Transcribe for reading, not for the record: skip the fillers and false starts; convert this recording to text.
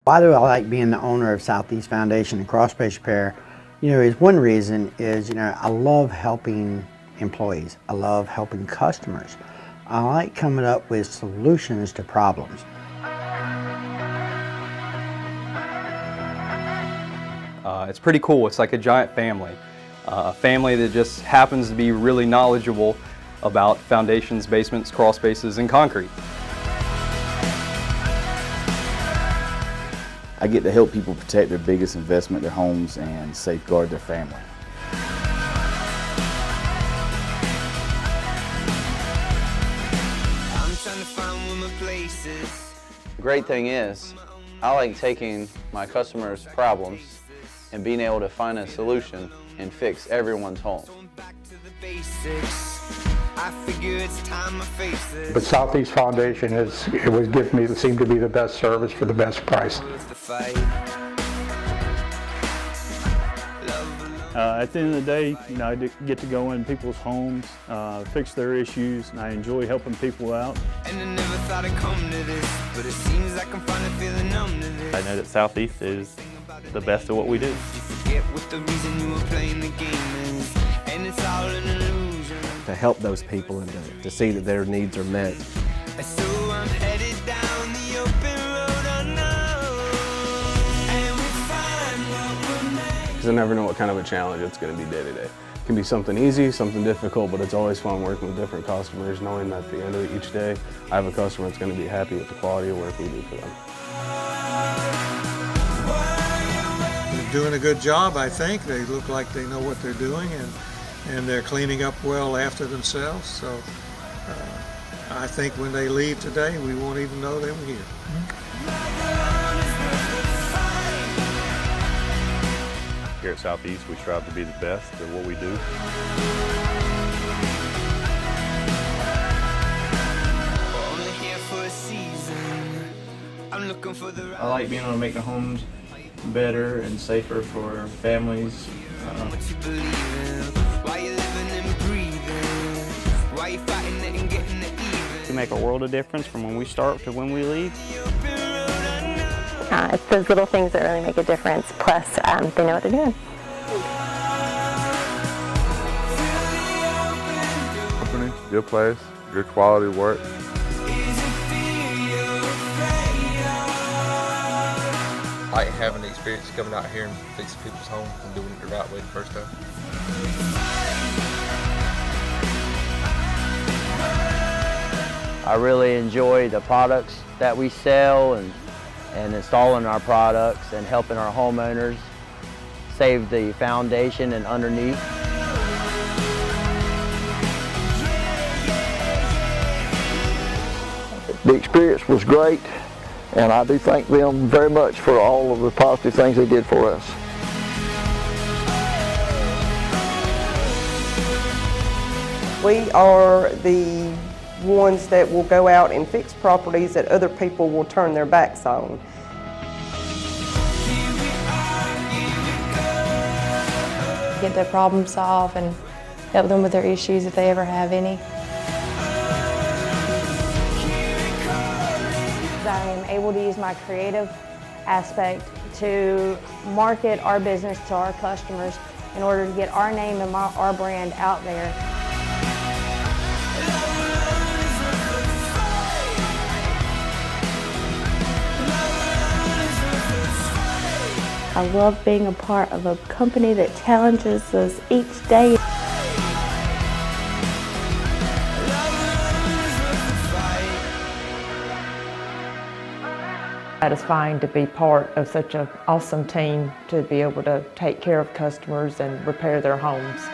Why do I like being the owner of Southeast Foundation and Cross Space Repair? Is one reason is, I love helping employees. I love helping customers. I like coming up with solutions to problems. It's pretty cool. It's like a giant family. A family that just happens to be really knowledgeable about foundations, basements, crawl spaces, and concrete. I get to help people protect their biggest investment, their homes, and safeguard their family. The great thing is, I like taking my customers' problems and being able to find a solution and fix everyone's home. But Southeast Foundation seemed to be the best service for the best price. At the end of the day, I get to go in people's homes, fix their issues, and I enjoy helping people out. And I never thought I'd come to this, but it seems like I'm finally feeling numb to this. I know that Southeast is the best of what we do. You forget what the reason you were playing the game is, and it's all an illusion. To help those people and to see that their needs are met. So I'm headed down the open road unknown, and we find what we're made. Because I never know what kind of a challenge it's going to be day to day. It can be something easy, something difficult, but it's always fun working with different customers, knowing that at the end of each day, I have a customer that's going to be happy with the quality of work we do for them. They're doing a good job, I think. They look like they know what they're doing, and they're cleaning up well after themselves. So I think when they leave today, we won't even know they were here. Here at Southeast, we strive to be the best at what we do. I like being able to make the homes better and safer for families. We make a world of difference from when we start to when we leave. It's those little things that really make a difference, plus they know what they're doing. Company, good place, good quality work. I like having the experience coming out here and fixing people's homes and doing it the right way the first time. I really enjoy the products that we sell and installing our products and helping our homeowners save the foundation and underneath. The experience was great, and I do thank them very much for all of the positive things they did for us. We are the ones that will go out and fix properties that other people will turn their backs on. Get their problem solved and help them with their issues if they ever have any. I am able to use my creative aspect to market our business to our customers in order to get our name and our brand out there. I love being a part of a company that challenges us each day. Satisfying to be part of such an awesome team to be able to take care of customers and repair their homes.